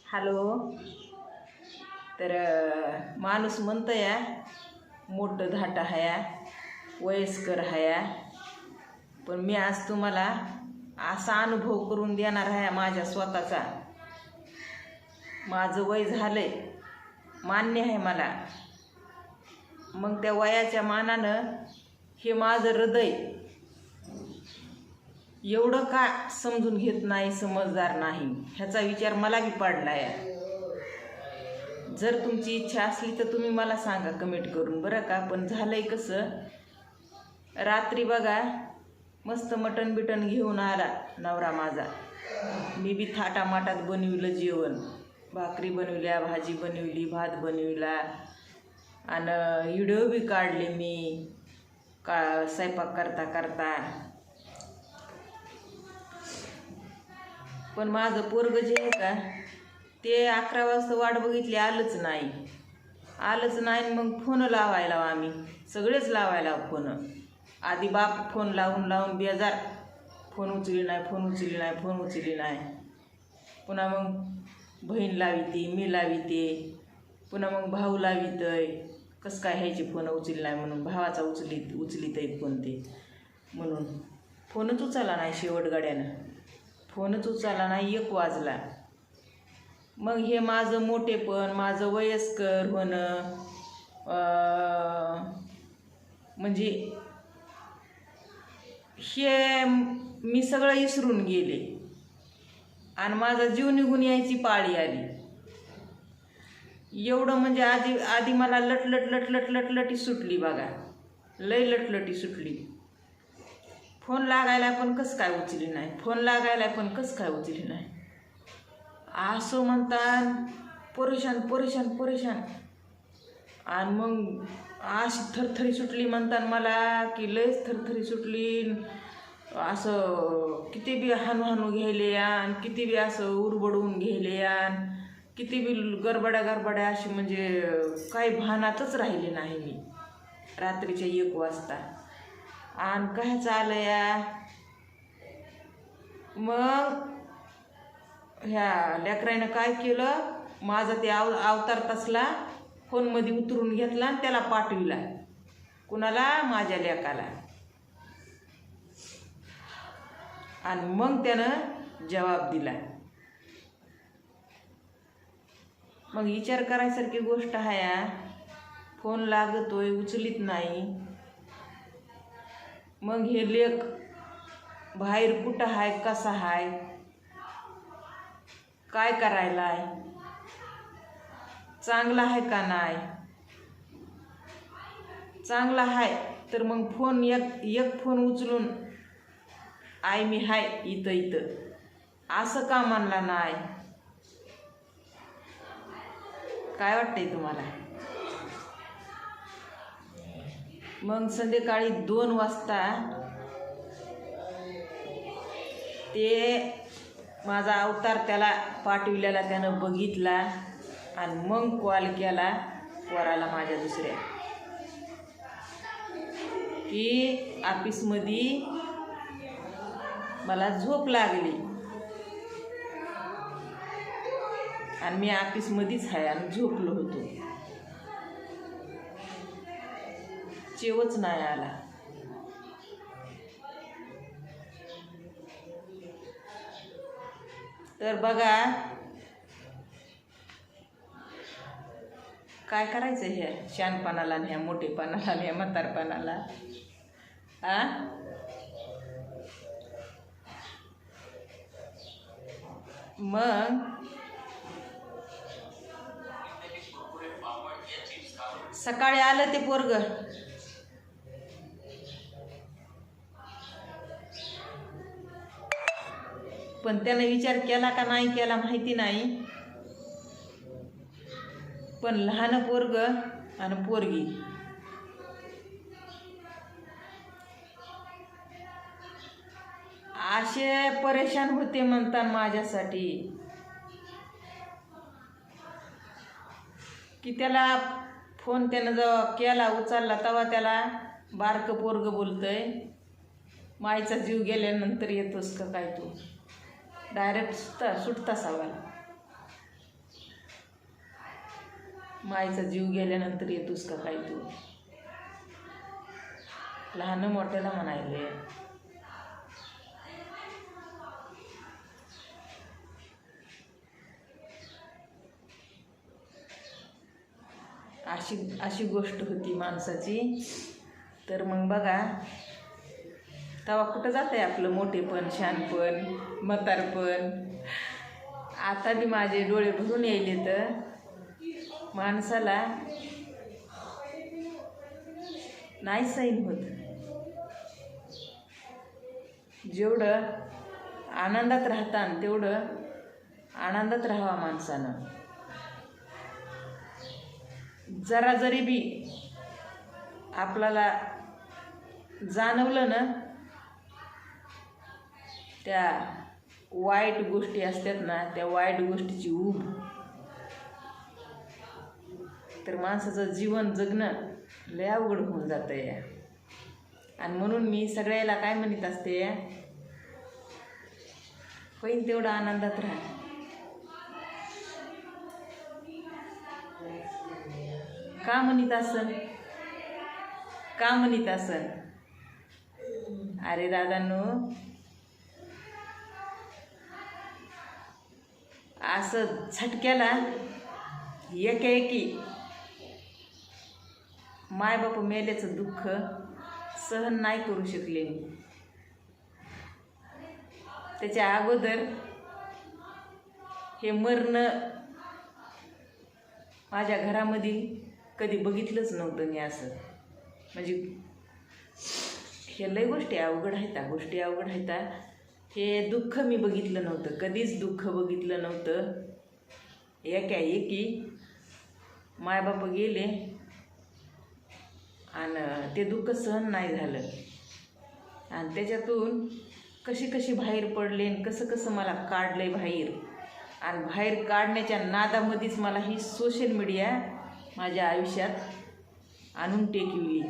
Hello. तर माणूस म्हणतं या मोठं धाट हाया, वयस्कर हाया, पण मी आज तुम्हाला असा अनुभव करून देणार आहे माझ्या स्वतःचा. माझं वय झालंय, मान्य आहे मला, मग त्या वयाच्या मानानं हे माझं हृदय एवढं का समजून घेत नाही, समजदार नाही, ह्याचा विचार मला बी पडला आहे. जर तुमची इच्छा असली तर तुम्ही मला सांगा कमेंट करून, बरं का. पण झालंय कसं, रात्री बघा मस्त मटण बिटन घेऊन आला नवरा माझा. मी बी थाटामाटात बनविलं जेवण, भाकरी बनविल्या, भाजी बनविली, भात बनविला, आणि व्हिडिओ बी काढले मी का स्वयंपाक करता करता. पण माझं पोरगं जे आहे का ते 11 वाजता वाट बघितली, आलंच नाही. मग फोन लावायला आम्ही सगळेच लावायला फोन. आधी बाप फोन लावून बेजार, फोन उचली नाही. पुन्हा मग बहीण लाविते, मी लाविते, पुन्हा मग भाऊ लावितय. कसं काय ह्याचे फोन उचली नाही म्हणून, भावाचा उचलीत आहे फोन ते, म्हणून फोनच उचलला नाही. शेवट गाड्यानं फोनच उचलला नाही. 1 वाजला. मग हे माझं मोठेपण, माझं वयस्कर होणं, म्हणजे हे मी सगळं विसरून गेले आणि माझा जीव निघून यायची पाळी आली. एवढं म्हणजे आधी मला लटलटी सुटली बघा, लय लटलटी सुटली. फोन लागायला पण कसं काय उचली नाही, असं म्हणतात. परेशान. आणि मग अशी थरथरी सुटली म्हणतात मला, की लयच थरथरी सुटली. असं किती बी हानू घ्यायले आणि किती बी असं उरबडून घ्यायले आणि किती बी गरबड्या अशी, म्हणजे काही भानातच राहिले नाही मी रात्रीच्या 1 वाजता. आणि काय चाललं या, मग ह्या लेकरानं काय केलं, माझा ते अवतार तसला फोनमध्ये उतरून घेतला आणि त्याला पाठविला. कुणाला? माझ्या लेकाला. आणि मग त्यानं जवाब दिला. मग विचार करायसारखी गोष्ट आहे. फोन लागतोय, उचलीत नाही. मग हे लेक बाहेर कुठं आहे, कसा आहे, काय करायलाय, चांगला आहे का नाही. चांगला आहे तर मग फोन एक फोन उचलून आई मी हाय इथं असं का म्हणला नाही. काय वाटतंय तुम्हाला? मग संध्याकाळी 2 वाजता ते माझा अवतार त्याला पाठविलेला त्यानं बघितला आणि मग कॉल केला पोराला माझ्या दुसऱ्या, की ऑफिसमध्ये मला झोप लागली आणि मी ऑफिसमध्येच आहे आणि झोपलो होतो. जेवच नाही आला. तर बघा काय करायचं ह्या शहाणपणाला आणि ह्या मोठेपणाला आणि ह्या म्हातारपणाला. मग सकाळी आलं ते पोरगं, पण त्यानं विचार केला का नाही केला माहिती नाही. पण लहान पोरगं आणि पोरगी असे परेशान होते म्हणतात माझ्यासाठी, की त्याला फोन त्यानं जेव्हा केला उचलला तेव्हा त्याला बारकं पोरगं बोलतंय, माईचा जीव गेल्यानंतर येतोस का काय तू. डायरेक्ट सुटता सवाल. मायचा जीव गेल्यानंतर येतोस का काय तू? लहान मोठ्याला म्हणायले. अशी गोष्ट होती माणसाची. तर मग बघा, तेव्हा कुठं जाते आपलं मोठेपण, शहाणपण, म्हातारपण. आता बी माझे डोळे भरून यायले. तर माणसाला नाही सैन होत. जेवढं आनंदात राहतान तेवढं आनंदात राहावा माणसानं. जरा जरी बी आपल्याला जाणवलं ना, त्या वाईट गोष्टी असतात ना, त्या वाईट गोष्टीची ऊब, तर माणसाचं जीवन जगणं लय अवघड होऊन जातं या. आणि म्हणून मी सगळ्याला काय म्हणत असते, होईन तेवढं आनंदात राहा. का म्हणत असन? अरे दादांनो, असं झटक्याला एकाएकी मायबाप मेल्याचं दुःख सहन नाही करू शकले मी. त्याच्या अगोदर हे मरणं माझ्या घरामध्ये कधी बघितलंच नव्हतं मी असं. म्हणजे हे लय गोष्टी अवघड आहेत. हे दुःख मी बघितलं नव्हतं, कधीच दुःख बघितलं नव्हतं. एकाएकी मायबाप गेले आणि ते दुःख सहन नाही झालं. आणि त्याच्यातून कशी बाहेर पडले, कसं मला काढलंय बाहेर. आणि बाहेर काढण्याच्या नादामध्येच मला ही सोशल मीडिया माझ्या आयुष्यात आणून टेकविली.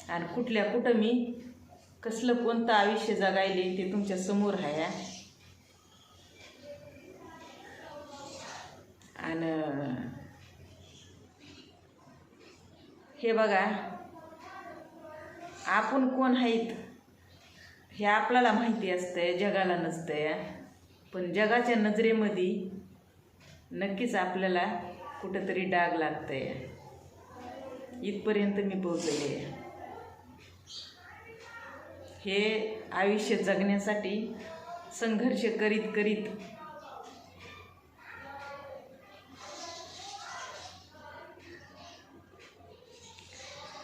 आणि कुठं मी कसलं कोणतं आयुष्य जगायले ते तुमच्या समोर आहे. आणि हे बघा, आपण कोण आहेत हे आपल्याला माहिती असतंय, जगाला नसतंय. पण जगाच्या नजरेमध्ये नक्कीच आपल्याला कुठंतरी डाग लागतंय. इथपर्यंत मी पोहोचले. हे आयुष्य जगण्यासाठी संघर्ष करीत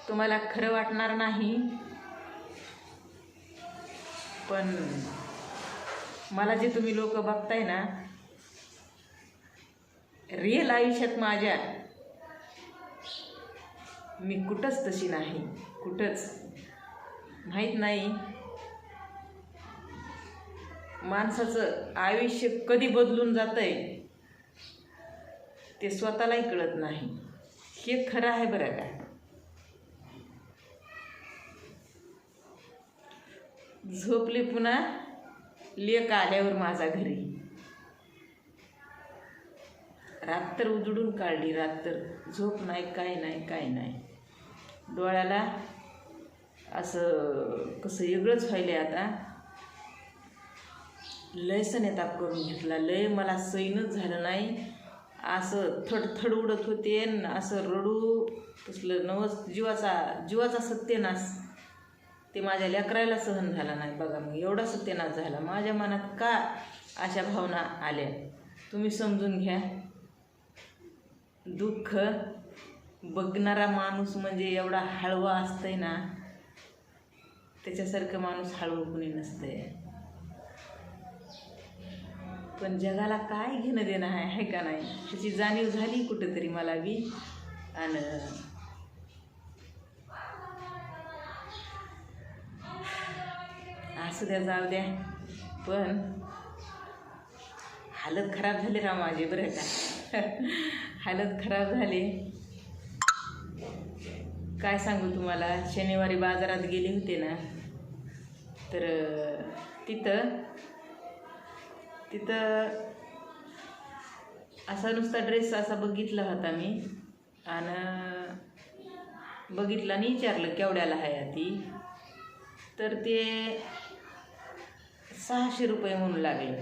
तुम्हाला खरं वाटणार नाही, पण मला जे तुम्ही लोक बघताय ना, रिअल आयुष्यात माझ्या मी कुठंच तशी नाही. कुठंच माहीत नाही. माणसाचं आयुष्य कधी बदलून जातंय ते स्वतःलाही कळत नाही. हे खरं आहे बरं का. झोपली पुन्हा लेक आल्यावर माझा घरी. रात्र उजडून काढली, रात्र झोप नाही, काय नाही. डोळ्याला असं कसं वेगळंच व्हायले. आता लय सनेताप करून घेतला. लय मला सैनच झालं नाही. असं थडथड उडत होते. असं रडू तसलं नवस जीवाचा सत्यनाश ते माझ्या लेकरायला सहन झाला नाही. बघा मग एवढा सत्यनाश झाला. माझ्या मनात का अशा भावना आल्या तुम्ही समजून घ्या. दुःख बघणारा माणूस म्हणजे एवढा हळवा असतंय ना, त्याच्यासारखं माणूस हळवं कुणी नसतंय. पण जगाला काय घेणं देणं आहे का नाही त्याची जाणीव झाली कुठंतरी मला बी. आणि असू द्या, जाऊ द्या. पण हालत खराब झाली राव माझी बरं का. हालत खराब झाली. काय सांगू तुम्हाला. शनिवारी बाजारात गेले होते ना, तर तिथं असा नुसता ड्रेस असा बघितला होता मी आणि बघितला आणि विचारलं केवढ्याला आहे ती, तर ते 600 रुपये म्हणू लागलं.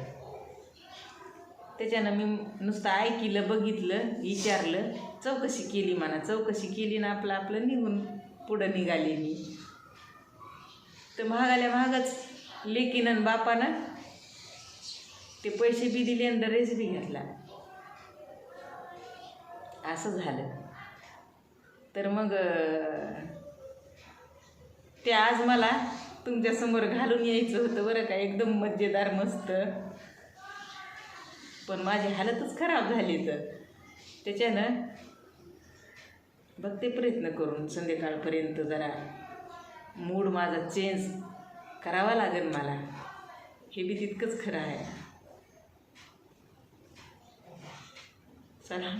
त्याच्यानं मी नुसतं ऐकलं, बघितलं, विचारलं, चौकशी केली म्हणा. चौकशी केली ना आपलं आपलं निघून पुढं निघाले मी. तर महागाल्या महागच लेकीनं आणि बापानं ते पैसे बी दिले आणि ड्रेस बी घेतला. असं झालं. तर मग ते आज मला तुमच्यासमोर घालून यायचं होतं बरं का, एकदम मजेदार मस्त. पण माझी हालतच खराब झाली. तर त्याच्यानं बघते प्रयत्न करून संध्याकाळपर्यंत जरा मूड माझा चेंज करावा लागेल मला. हे बी तितकंच खरं आहे. चला.